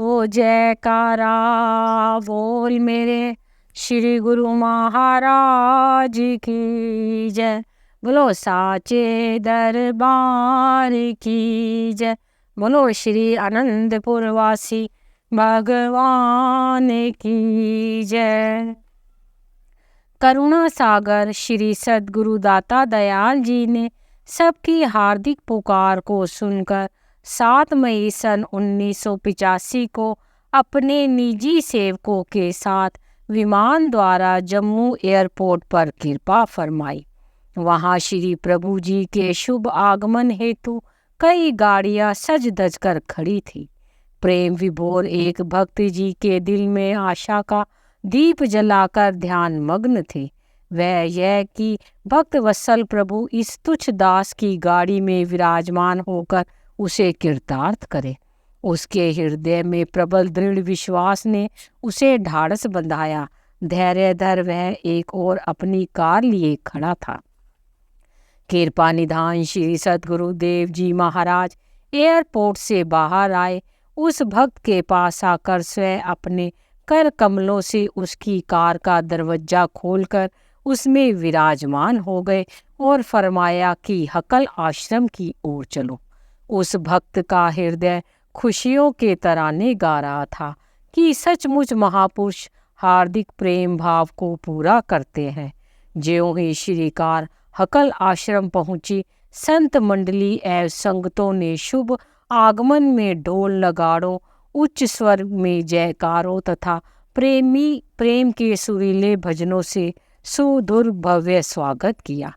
वो जयकारा बोल मेरे श्री गुरु महाराज की जय। बोलो साचे दरबार की जय। बोलो श्री आनंदपुर वासी भगवान की जय। करुणा सागर श्री सद्गुरु दाता दयाल जी ने सबकी हार्दिक पुकार को सुनकर 7 मई सन 1985 को अपने निजी सेवकों के साथ विमान द्वारा जम्मू एयरपोर्ट पर कृपा फरमाई। वहां श्री प्रभु जी के शुभ आगमन हेतु कई गाड़ियां सज धज कर खड़ी थी। प्रेम विभोर एक भक्त जी के दिल में आशा का दीप जलाकर ध्यान मग्न थे। वह यह कि भक्त वत्सल प्रभु इस तुच्छ दास की गाड़ी में विराजमान होकर उसे कृतार्थ करे। उसके हृदय में प्रबल दृढ़ विश्वास ने उसे ढाढ़स बंधाया। धैर्य धर वह एक और अपनी कार लिए खड़ा था। कृपा निधान श्री सद्गुरु देव जी महाराज एयरपोर्ट से बाहर आए। उस भक्त के पास आकर स्वयं अपने कर कमलों से उसकी कार का दरवाजा खोलकर उसमें विराजमान हो गए और फरमाया कि हकल आश्रम की ओर चलो। उस भक्त का हृदय खुशियों के तराने गा रहा था कि सचमुच महापुरुष हार्दिक प्रेम भाव को पूरा करते हैं। ज्यों ही श्री कार हकल आश्रम पहुंची, संत मंडली एवं संगतों ने शुभ आगमन में ढोल नगाड़ों, उच्च स्वर में जयकारों तथा प्रेम के सुरीले भजनों से सुदूर भव्य स्वागत किया।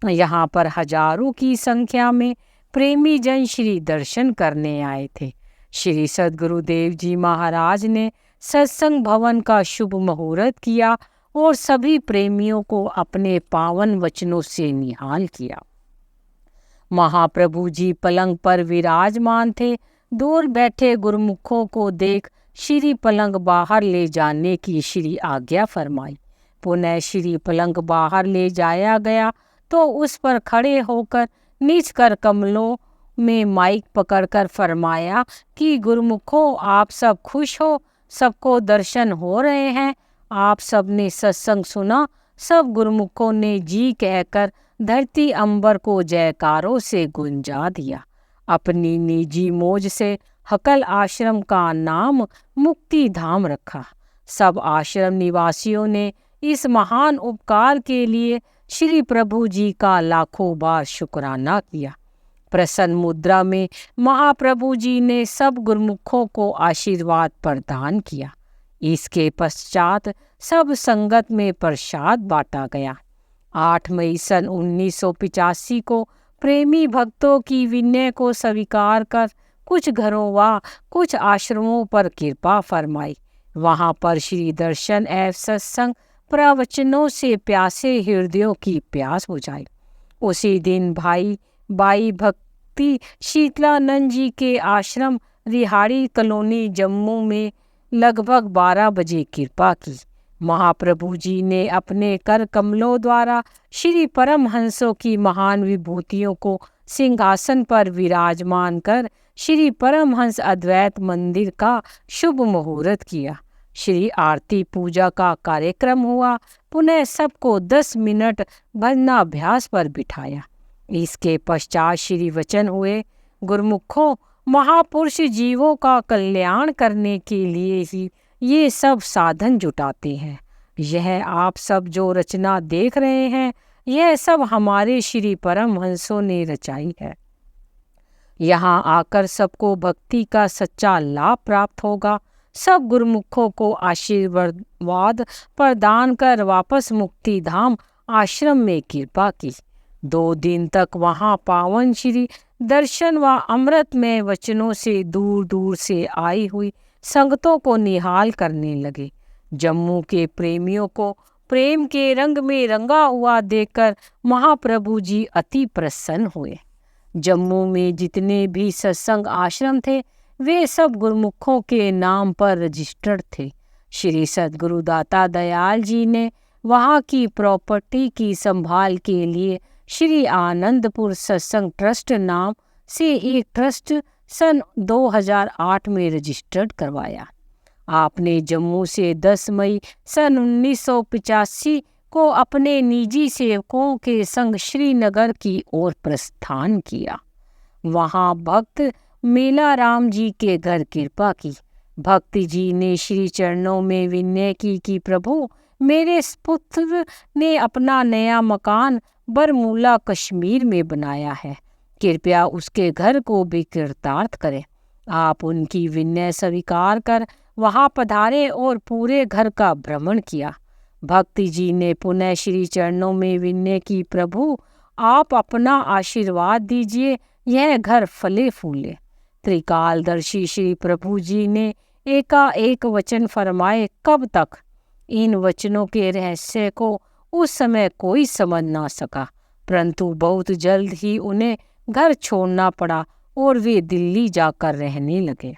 यहाँ पर हजारों की संख्या में प्रेमी जन श्री दर्शन करने आए थे। श्री सद्गुरुदेव जी महाराज ने सत्संग भवन का शुभ मुहूर्त किया और सभी प्रेमियों को अपने पावन वचनों से निहाल किया। महाप्रभु जी पलंग पर विराजमान थे। दूर बैठे गुरुमुखों को देख श्री पलंग बाहर ले जाने की श्री आज्ञा फरमाई। पुनः श्री पलंग बाहर ले जाया गया तो उस पर खड़े होकर निज कर कमलों में माइक पकड़कर फरमाया कि गुरुमुखों, आप सब खुश हो, सबको दर्शन हो रहे हैं, आप सब ने सत्संग सुना। सब गुरुमुखों ने जी कहकर धरती अंबर को जयकारों से गुंजा दिया। अपनी निजी मौज से हकल आश्रम का नाम मुक्ति धाम रखा। सब आश्रम निवासियों ने इस महान उपकार के लिए श्री प्रभु जी का लाखों बार शुक्राना किया। प्रसन्न मुद्रा में महाप्रभु जी ने सब गुरुमुखों को आशीर्वाद प्रदान किया। इसके पश्चात सब संगत में प्रसाद बांटा गया। 8 मई सन 1985 को प्रेमी भक्तों की विनय को स्वीकार कर कुछ घरों व कुछ आश्रमों पर कृपा फरमाई। वहां पर श्री दर्शन एवं सत्संग प्रवचनों से प्यासे हृदयों की प्यास बुझाई। उसी दिन भाई बाई भक्ति शीतलानंद जी के आश्रम रिहाड़ी कॉलोनी जम्मू में लगभग 12 बजे कृपा की। महाप्रभु जी ने अपने कर कमलों द्वारा श्री परमहंसों की महान विभूतियों को सिंहासन पर विराजमान कर श्री परमहंस अद्वैत मंदिर का शुभ मुहूर्त किया। श्री आरती पूजा का कार्यक्रम हुआ। पुनः सबको 10 मिनट भजनाभ्यास पर बिठाया। इसके पश्चात श्री वचन हुए, गुरुमुखों, महापुरुष जीवों का कल्याण करने के लिए ही ये सब साधन जुटाते हैं। यह आप सब जो रचना देख रहे हैं, यह सब हमारे श्री परमहंसों ने रचाई है। यहाँ आकर सबको भक्ति का सच्चा लाभ प्राप्त होगा। सब गुरुमुखों को आशीर्वाद प्रदान कर वापस मुक्ति धाम आश्रम में कृपा की। 2 दिन तक वहाँ पावन श्री दर्शन व अमृत में वचनों से दूर दूर से आई हुई संगतों को निहाल करने लगे। जम्मू के प्रेमियों को प्रेम के रंग में रंगा हुआ देखकर महाप्रभु जी अति प्रसन्न हुए। जम्मू में जितने भी सत्संग आश्रम थे, वे सब गुरुमुखों के नाम पर रजिस्टर्ड थे। श्री सद्गुरु दाता दयाल जी ने वहाँ की प्रॉपर्टी की संभाल के लिए श्री आनंदपुर सत्संग ट्रस्ट नाम से एक ट्रस्ट सन 2008 में रजिस्टर्ड करवाया। आपने जम्मू से 10 मई सन 1985 को अपने निजी सेवकों के संग श्रीनगर की ओर प्रस्थान किया। वहां भक्त मेलाराम जी के घर कृपा की। भक्ति जी ने श्री चरणों में विनय की कि प्रभु, मेरे पुत्र ने अपना नया मकान बरमूला कश्मीर में बनाया है, कृपया उसके घर को भी कृतार्थ करें। आप उनकी विनय स्वीकार कर वहां पधारे और पूरे घर का भ्रमण किया। भक्ति जी ने पुनः श्री चरणों में विनय की, प्रभु आप अपना आशीर्वाद दीजिए, यह घर फले फूले। त्रिकालदर्शी श्री प्रभु जी ने एकाएक वचन फरमाए। कब तक? इन वचनों के रहस्य को उस समय कोई समझ ना सका, परंतु बहुत जल्द ही उन्हें घर छोड़ना पड़ा और वे दिल्ली जाकर रहने लगे।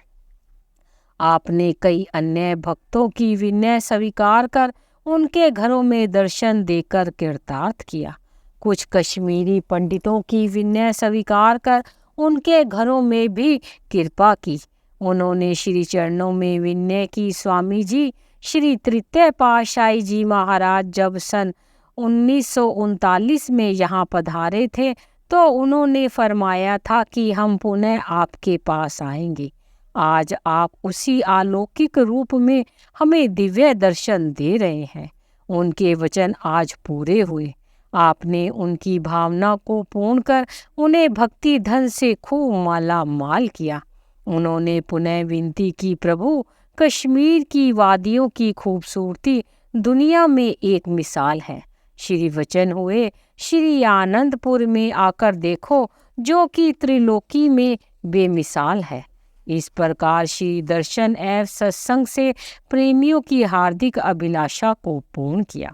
आपने कई अन्य भक्तों की विनय स्वीकार कर उनके घरों में दर्शन देकर कृतार्थ किया। कुछ कश्मीरी पंडितों की विनय स्वीकार कर उनके घरों में भी कृपा की। उन्होंने श्री चरणों में विनय की, स्वामी जी, श्री तृतीय पातशाही जी महाराज जब सन 1939 में यहाँ पधारे थे तो उन्होंने फरमाया था कि हम पुनः आपके पास आएंगे। आज आप उसी अलौकिक रूप में हमें दिव्य दर्शन दे रहे हैं। उनके वचन आज पूरे हुए। आपने उनकी भावना को पूर्ण कर उन्हें भक्ति धन से खूब माला माल किया। उन्होंने पुनः विनती की, प्रभु कश्मीर की वादियों की खूबसूरती दुनिया में एक मिसाल है। श्री वचन हुए, श्री आनंदपुर में आकर देखो, जो कि त्रिलोकी में बेमिसाल है। इस प्रकार श्री दर्शन एवं सत्संग से प्रेमियों की हार्दिक अभिलाषा को पूर्ण किया।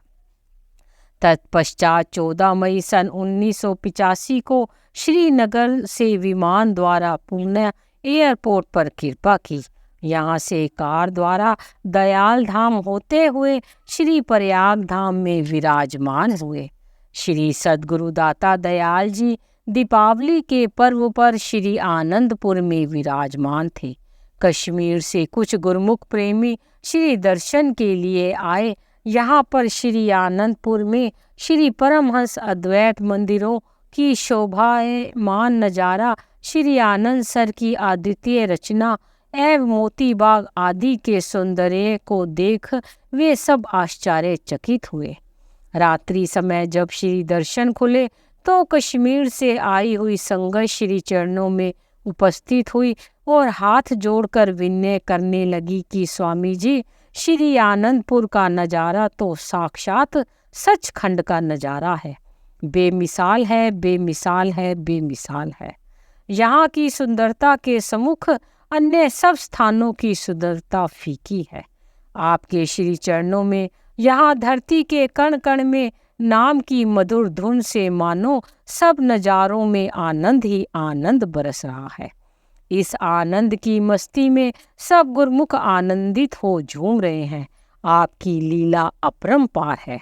तत्पश्चात 14 मई सन 1985 को श्रीनगर से विमान द्वारा पुणे एयरपोर्ट पर कृपा की। यहाँ से कार द्वारा दयाल धाम होते हुए श्री प्रयाग धाम में विराजमान हुए। श्री सद्गुरु दाता दयाल जी दीपावली के पर्व पर श्री आनंदपुर में विराजमान थे। कश्मीर से कुछ गुरमुख प्रेमी श्री दर्शन के लिए आए। यहाँ पर श्री आनंदपुर में श्री परमहंस अद्वैत मंदिरों की शोभायमान नज़ारा, श्री आनंद सर की अद्वितीय रचना एवं मोती बाग आदि के सौंदर्य को देख वे सब आश्चर्यचकित हुए। रात्रि समय जब श्री दर्शन खुले तो कश्मीर से आई हुई संगत श्री चरणों में उपस्थित हुई और हाथ जोड़कर विनय करने लगी कि स्वामी जी, श्री आनंदपुर का नज़ारा तो साक्षात सचखंड का नज़ारा है। बेमिसाल है, बेमिसाल है, बेमिसाल है। यहाँ की सुंदरता के सम्मुख अन्य सब स्थानों की सुंदरता फीकी है। आपके श्री चरणों में यहाँ धरती के कण कण में नाम की मधुर धुन से मानो सब नज़ारों में आनंद ही आनंद बरस रहा है। इस आनंद की मस्ती में सब गुरमुख आनंदित हो झूम रहे हैं। आपकी लीला अपरंपार है।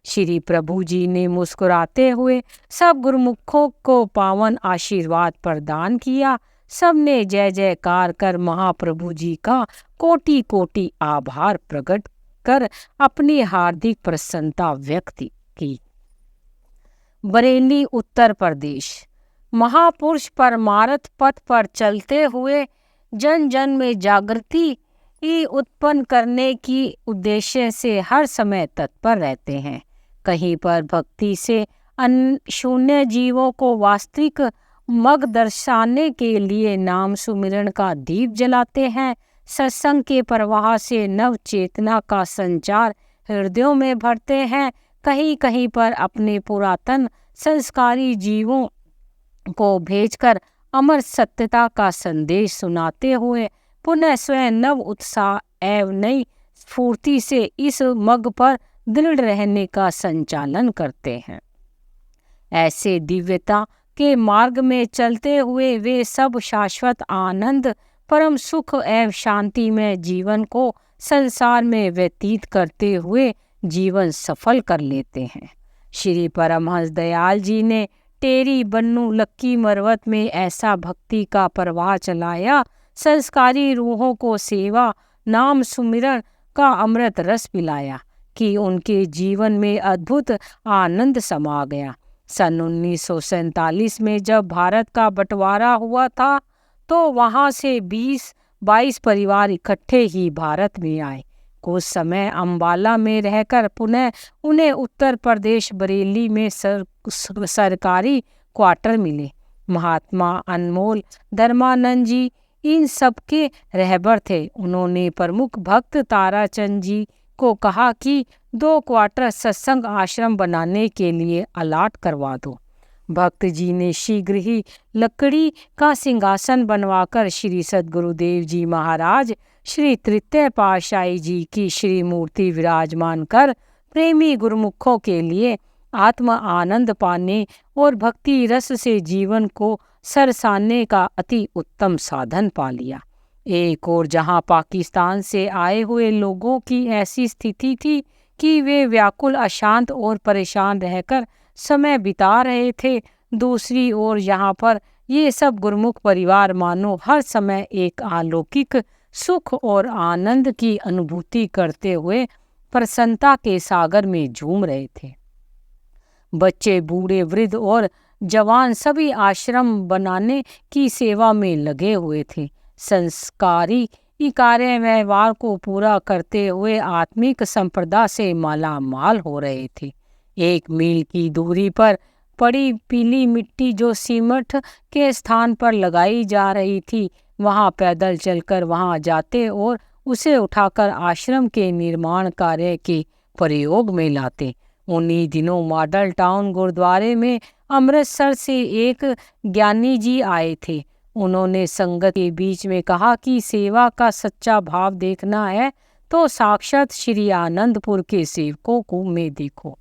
श्री प्रभु जी ने मुस्कुराते हुए सब गुरमुखों को पावन आशीर्वाद प्रदान किया। सबने जय जयकार कर महाप्रभु जी का कोटि कोटि आभार प्रकट कर अपनी हार्दिक प्रसन्नता व्यक्त की। बरेली, उत्तर प्रदेश। महापुरुष परमार्थ पथ पर चलते हुए जन जन में जागृति उत्पन्न करने की उद्देश्य से हर समय तत्पर रहते हैं। कहीं पर भक्ति से शून्य जीवों को वास्तविक मग दर्शाने के लिए नाम सुमिरन का दीप जलाते हैं। सत्संग के प्रवाह से नव चेतना का संचार हृदयों में भरते हैं। कहीं कहीं पर अपने पुरातन संस्कारी जीवों को भेजकर अमर सत्यता का संदेश सुनाते हुए पुनः स्वयं नव उत्साह एवं नई स्फूर्ति से इस मग पर दृढ़ रहने का संचालन करते हैं। ऐसे दिव्यता के मार्ग में चलते हुए वे सब शाश्वत आनंद, परम सुख एवं शांति में जीवन को संसार में व्यतीत करते हुए जीवन सफल कर लेते हैं। श्री परमहंस दयाल जी ने टेरी बन्नू लक्की मरवत में ऐसा भक्ति का प्रवाह चलाया, संस्कारी रूहों को सेवा नाम सुमिरन का अमृत रस पिलाया कि उनके जीवन में अद्भुत आनंद समा गया। सन 1947 में जब भारत का बंटवारा हुआ था तो वहाँ से 22 परिवार इकट्ठे ही भारत में आए। कुछ समय अम्बाला में रहकर पुनः उन्हें उत्तर प्रदेश बरेली में सरकारी क्वार्टर मिले। महात्मा अनमोल धर्मानंद जी इन सबके रहबर थे। उन्होंने प्रमुख भक्त ताराचंद जी को कहा कि 2 क्वार्टर सत्संग आश्रम बनाने के लिए अलाट करवा दो। भक्त जी ने शीघ्र ही लकड़ी का सिंहासन बनवाकर श्री सद्गुरुदेव जी महाराज श्री तृतीय पातशाही जी की श्री मूर्ति विराजमान कर प्रेमी गुरुमुखों के लिए आत्म आनंद पाने और भक्ति रस से जीवन को सरसाने का अति उत्तम साधन पा लिया। एक और जहां पाकिस्तान से आए हुए लोगों की ऐसी स्थिति थी कि वे व्याकुल, अशांत और परेशान रहकर समय बिता रहे थे, दूसरी ओर यहाँ पर ये सब गुरुमुख परिवार मानो हर समय एक अलौकिक सुख और आनंद की अनुभूति करते हुए प्रसन्नता के सागर में झूम रहे थे। बच्चे, बूढ़े, वृद्ध और जवान सभी आश्रम बनाने की सेवा में लगे हुए थे। संस्कारी कार्य व्यवहार को पूरा करते हुए आत्मिक संपदा से मालामाल हो रहे थे। 1 मील की दूरी पर पड़ी पीली मिट्टी जो सीमेंट के स्थान पर लगाई जा रही थी, वहां पैदल चलकर वहां जाते और उसे उठाकर आश्रम के निर्माण कार्य के प्रयोग में लाते। उन्हीं दिनों मॉडल टाउन गुरुद्वारे में अमृतसर से एक ज्ञानी जी आए थे। उन्होंने संगत के बीच में कहा कि सेवा का सच्चा भाव देखना है तो साक्षात श्री आनंदपुर के सेवकों को में देखो,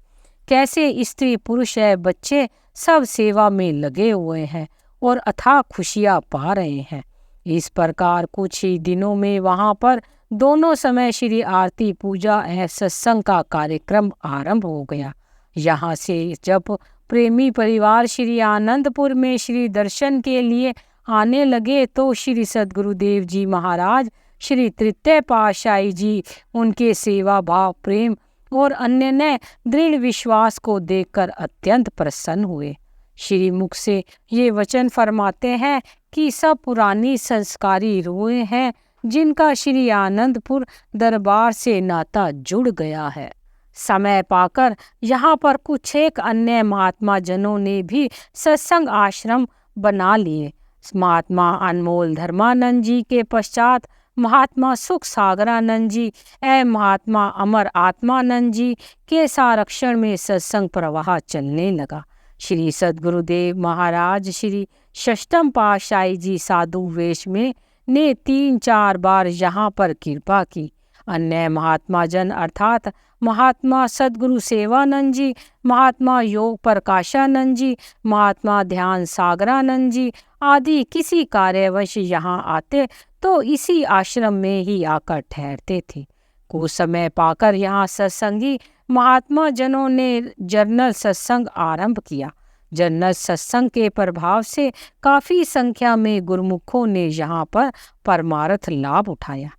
कैसे स्त्री पुरुष है, बच्चे सब सेवा में लगे हुए हैं और अथाह खुशियां पा रहे हैं। इस प्रकार कुछ ही दिनों में वहां पर दोनों समय श्री आरती, पूजा एवं सत्संग का कार्यक्रम आरंभ हो गया। यहाँ से जब प्रेमी परिवार श्री आनंदपुर में श्री दर्शन के लिए आने लगे तो श्री सद्गुरुदेव जी महाराज, श्री तृतीय पातशाही जी उनके सेवा भाव, प्रेम और अन्य ने दृढ़ विश्वास को देखकर अत्यंत प्रसन्न हुए। श्री मुख से ये वचन फरमाते हैं कि सब पुरानी संस्कारी रूहें हैं जिनका श्री आनंदपुर दरबार से नाता जुड़ गया है। समय पाकर यहाँ पर कुछ एक अन्य महात्मा जनों ने भी सत्संग आश्रम बना लिए। महात्मा अनमोल धर्मानंद जी के पश्चात महात्मा सुख सागरानंद जी एवं महात्मा अमर आत्मानंद जी के संरक्षण में सत्संग प्रवाह चलने लगा। श्री सद्गुरुदेव महाराज श्री षष्ठम पातशाही जी साधु वेश में ने 3-4 बार यहाँ पर कृपा की। अन्य महात्मा जन अर्थात महात्मा सद्गुरु सेवानंद जी, महात्मा योग प्रकाशानंद जी, महात्मा ध्यान सागरानंद जी आदि किसी कार्यवश यहाँ आते तो इसी आश्रम में ही आकर ठहरते थे। कुछ समय पाकर यहाँ सत्संगी महात्मा जनों ने जर्नल सत्संग आरंभ किया। जर्नल सत्संग के प्रभाव से काफी संख्या में गुरुमुखों ने यहाँ पर परमार्थ लाभ उठाया।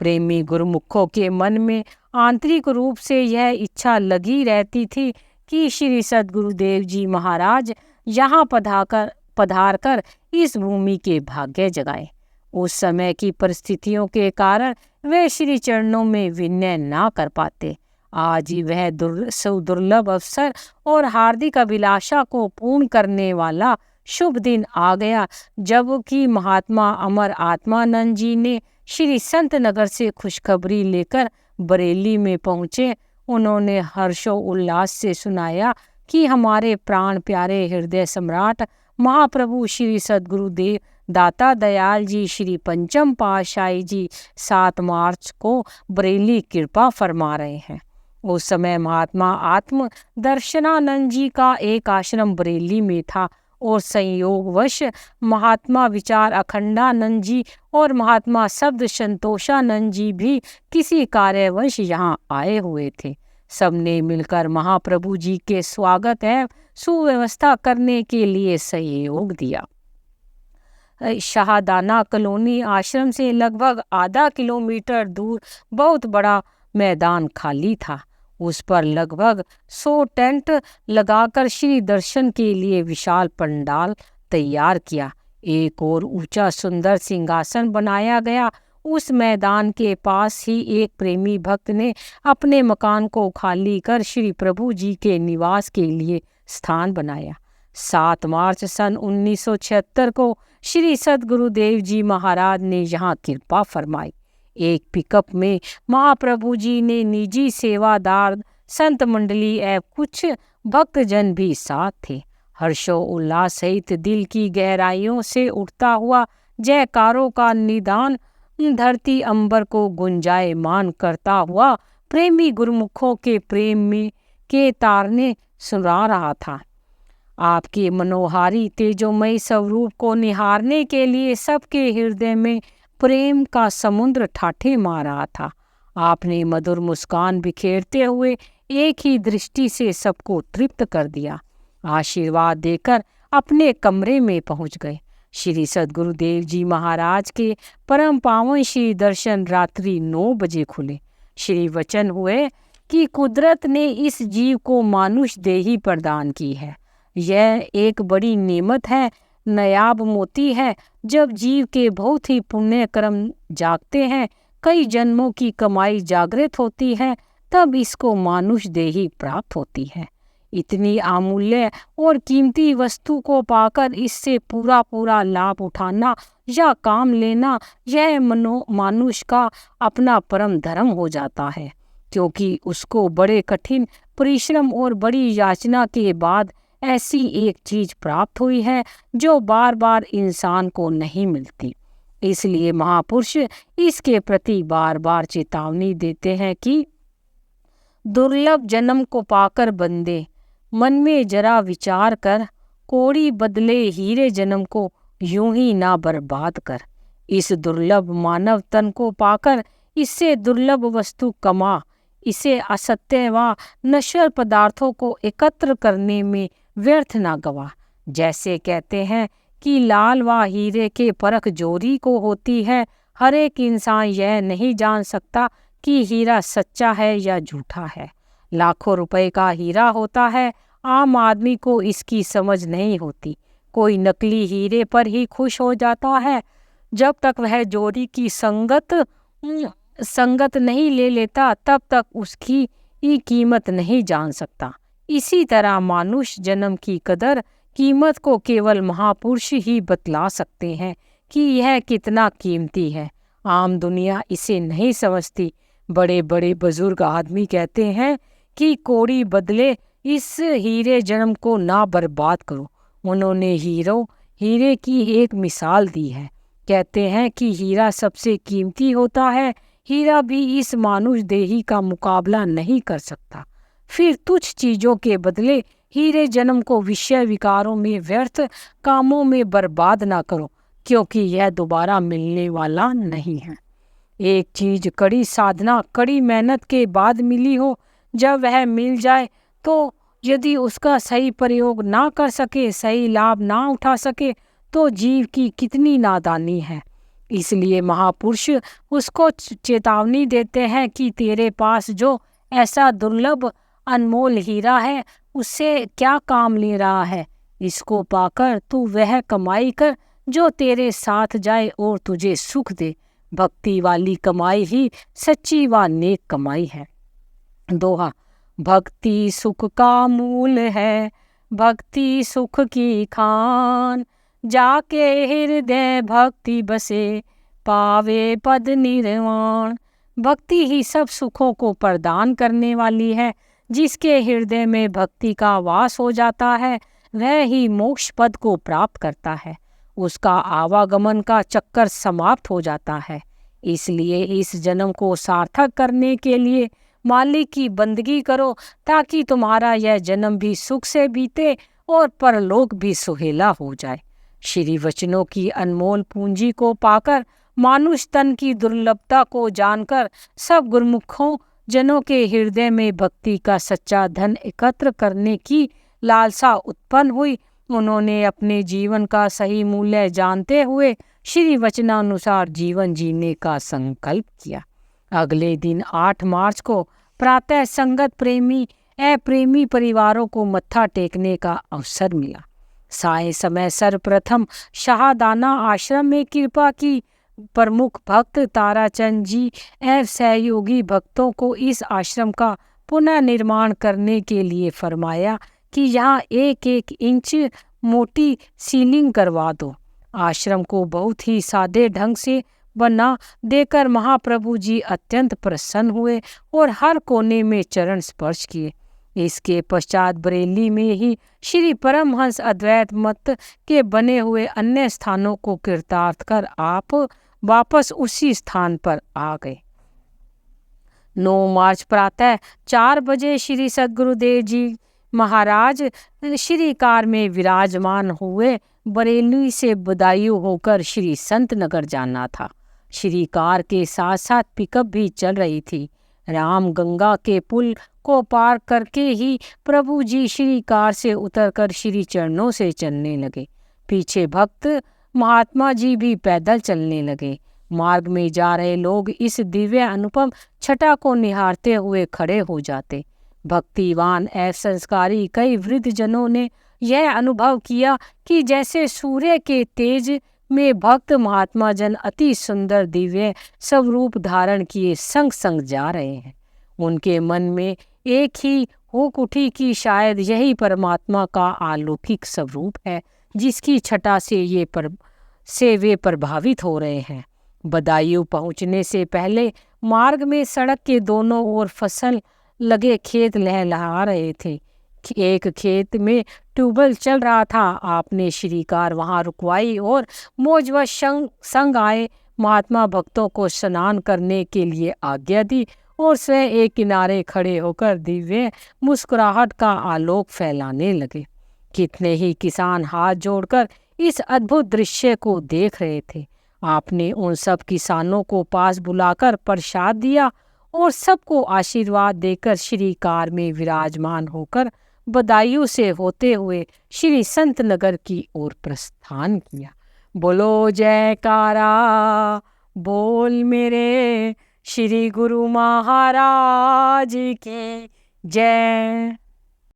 प्रेमी गुरुमुखों के मन में आंतरिक रूप से यह इच्छा लगी रहती थी कि श्री सद्गुरुदेव जी महाराज यहाँ पधार कर इस भूमि के भाग्य जगाए। उस समय की परिस्थितियों के कारण वे श्री चरणों में विनय ना कर पाते। आज ही वह दुर्लभ अवसर और हार्दिक अभिलाषा को पूर्ण करने वाला शुभ दिन आ गया जबकि महात्मा अमर आत्मानंद जी ने श्री संत नगर से खुशखबरी लेकर बरेली में पहुँचे। उन्होंने हर्षो उल्लास से सुनाया कि हमारे प्राण प्यारे हृदय सम्राट महाप्रभु श्री सद्गुरुदेव दाता दयाल जी श्री पंचम पातशाही जी 7 मार्च को बरेली कृपा फरमा रहे हैं। उस समय महात्मा आत्म दर्शनानंद जी का एक आश्रम बरेली में था और संयोगवश महात्मा विचार अखंडानंद जी और महात्मा शब्द संतोषानंद जी भी किसी कार्यवश यहाँ आए हुए थे। सबने मिलकर महाप्रभु जी के स्वागत एवं सुव्यवस्था करने के लिए सहयोग दिया। शाहदाना कॉलोनी आश्रम से लगभग आधा किलोमीटर दूर बहुत बड़ा मैदान खाली था। उस पर लगभग 100 टेंट लगाकर श्री दर्शन के लिए विशाल पंडाल तैयार किया। एक और ऊंचा सुंदर सिंहासन बनाया गया। उस मैदान के पास ही एक प्रेमी भक्त ने अपने मकान को खाली कर श्री प्रभु जी के निवास के लिए स्थान बनाया। 7 मार्च सन 1976 को श्री सद्गुरुदेव जी महाराज ने यहाँ कृपा फरमाई। एक पिकअप में महाप्रभु जी ने निजी सेवादार, संत मंडली एवं कुछ भक्तजन भी साथ थे। हर्षोल्लास सहित दिल की गहराइयों से उठता हुआ जयकारों का निदान धरती अंबर को गुंजायमान करता हुआ प्रेमी गुरुमुखों के प्रेम में के तारने सुना रहा था। आपके मनोहारी तेजोमय स्वरूप को निहारने के लिए सबके हृदय में प्रेम का समुद्र ठाठे मार रहा था। आपने मधुर मुस्कान बिखेरते हुए एक ही दृष्टि से सबको तृप्त कर दिया। आशीर्वाद देकर अपने कमरे में पहुंच गए। श्री सद्गुरुदेव जी महाराज के परम पावन श्री दर्शन रात्रि 9 बजे खुले। श्री वचन हुए कि कुदरत ने इस जीव को मानुष देही प्रदान की है। यह एक बड़ी नेमत है, नायाब मोती है। जब जीव के बहुत ही पुण्य कर्म जागते हैं, कई जन्मों की कमाई जागृत होती है, तब इसको मानुष देही प्राप्त होती है। इतनी अमूल्य और कीमती वस्तु को पाकर इससे पूरा लाभ उठाना या काम लेना, यह मानुष का अपना परम धर्म हो जाता है, क्योंकि उसको बड़े कठिन परिश्रम और बड़ी याचना के बाद ऐसी एक चीज प्राप्त हुई है जो बार बार इंसान को नहीं मिलती। इसलिए महापुरुष इसके प्रति बार बार चेतावनी देते हैं कि दुर्लभ जन्म को पाकर बंदे मन में जरा विचार कर, कोड़ी बदले हीरे जन्म को यूं ही ना बर्बाद कर। इस दुर्लभ मानव तन को पाकर इससे दुर्लभ वस्तु कमा, इसे असत्य व नश्वर पदार्थों को एकत्र करने में व्यर्थ ना गवा। जैसे कहते हैं कि लाल व हीरे के परख जोरी को होती है, हर एक इंसान यह नहीं जान सकता कि हीरा सच्चा है या झूठा है। लाखों रुपए का हीरा होता है, आम आदमी को इसकी समझ नहीं होती। कोई नकली हीरे पर ही खुश हो जाता है। जब तक वह जोड़ी की संगत नहीं ले लेता, तब तक उसकी कीमत नहीं जान सकता। इसी तरह मानुष जन्म की कदर कीमत को केवल महापुरुष ही बतला सकते हैं कि यह कितना कीमती है। आम दुनिया इसे नहीं समझती। बड़े बड़े बुजुर्ग आदमी कहते हैं कि कोड़ी बदले इस हीरे जन्म को ना बर्बाद करो। उन्होंने हीरे की एक मिसाल दी है। कहते हैं कि हीरा सबसे कीमती होता है। हीरा भी इस मानुष देही का मुकाबला नहीं कर सकता। फिर तुच्छ चीजों के बदले हीरे जन्म को विषय विकारों में, व्यर्थ कामों में बर्बाद ना करो, क्योंकि यह दोबारा मिलने वाला नहीं है। एक चीज कड़ी साधना, कड़ी मेहनत के बाद मिली हो, जब वह मिल जाए तो यदि उसका सही प्रयोग ना कर सके, सही लाभ ना उठा सके, तो जीव की कितनी नादानी है। इसलिए महापुरुष उसको चेतावनी देते हैं कि तेरे पास जो ऐसा दुर्लभ अनमोल हीरा है, उससे क्या काम ले रहा है। इसको पाकर तू वह कमाई कर जो तेरे साथ जाए और तुझे सुख दे। भक्ति वाली कमाई ही सच्ची व नेक कमाई है। दोहा, भक्ति सुख का मूल है, भक्ति सुख की खान, जाके हृदय भक्ति बसे, पावे पद निर्वाण। भक्ति ही सब सुखों को प्रदान करने वाली है। जिसके हृदय में भक्ति का वास हो जाता है, वह ही मोक्ष पद को प्राप्त करता है। उसका आवागमन का चक्कर समाप्त हो जाता है। इसलिए इस जन्म को सार्थक करने के लिए मालिक की बंदगी करो, ताकि तुम्हारा यह जन्म भी सुख से बीते और परलोक भी सुहेला हो जाए। श्री वचनों की अनमोल पूंजी को पाकर, मानुष तन की दुर्लभता को जानकर, सब गुरुमुखों जनों के हृदय में भक्ति का सच्चा धन एकत्र करने की लालसा उत्पन्न हुई। उन्होंने अपने जीवन का सही मूल्य जानते हुए श्री वचनानुसार जीवन जीने का संकल्प किया। अगले दिन 8 मार्च को प्रातः संगत प्रेमी अप्रेमी परिवारों को मत्था टेकने का अवसर मिला। साय समय सर्वप्रथम शाहदाना आश्रम में कृपा की प्रमुख भक्त ताराचंद जी एवं सहयोगी भक्तों को इस आश्रम का पुनः निर्माण करने के लिए फरमाया कि यहाँ 1-1 इंच मोटी सीलिंग करवा दो। आश्रम को बहुत ही सादे ढंग से बना देकर महाप्रभु जी अत्यंत प्रसन्न हुए और हर कोने में चरण स्पर्श किए। इसके पश्चात बरेली में ही श्री परमहंस अद्वैत मत के बने हुए अन्य स्थानों को कृतार्थ कर आप वापस उसी स्थान पर आ गए। 9 मार्च प्रातः 4 बजे श्री सद्गुरुदेव जी महाराज श्री कार में विराजमान हुए। बरेली से बदायूं होकर श्री संत नगर जाना था। श्री कार के साथ साथ पिकअप भी चल रही थी। राम गंगा के पुल को पार करके ही प्रभु जी श्री कार से उतरकर श्री चरणों से चलने लगे। पीछे भक्त महात्मा जी भी पैदल चलने लगे। मार्ग में जा रहे लोग इस दिव्य अनुपम छटा को निहारते हुए खड़े हो जाते। भक्तिवान एवं संस्कारी कई वृद्ध जनों ने यह अनुभव किया कि जैसे सूर्य के तेज में भक्त महात्मा जन अति सुंदर दिव्य स्वरूप धारण किए संग संग जा रहे हैं। उनके मन में एक ही हुक उठी कि शायद यही परमात्मा का अलौकिक स्वरूप है जिसकी छटा से वे प्रभावित हो रहे हैं। बदायूं पहुंचने से पहले मार्ग में सड़क के दोनों ओर फसल लगे खेत लहलहा रहे थे। एक खेत में ट्यूबवेल चल रहा था। आपने श्रीकार वहां रुकवाई और मौजवश संग आए महात्मा भक्तों को स्नान करने के लिए आज्ञा दी और स्वयं एक किनारे खड़े होकर दिव्य मुस्कुराहट का आलोक फैलाने लगे। कितने ही किसान हाथ जोड़कर इस अद्भुत दृश्य को देख रहे थे। आपने उन सब किसानों को पास बुलाकर प्रसाद दिया और सबको आशीर्वाद देकर श्री कार में विराजमान होकर बदायूं से होते हुए श्री संत नगर की ओर प्रस्थान किया। बोलो जयकारा बोल मेरे श्री गुरु महाराज की जय।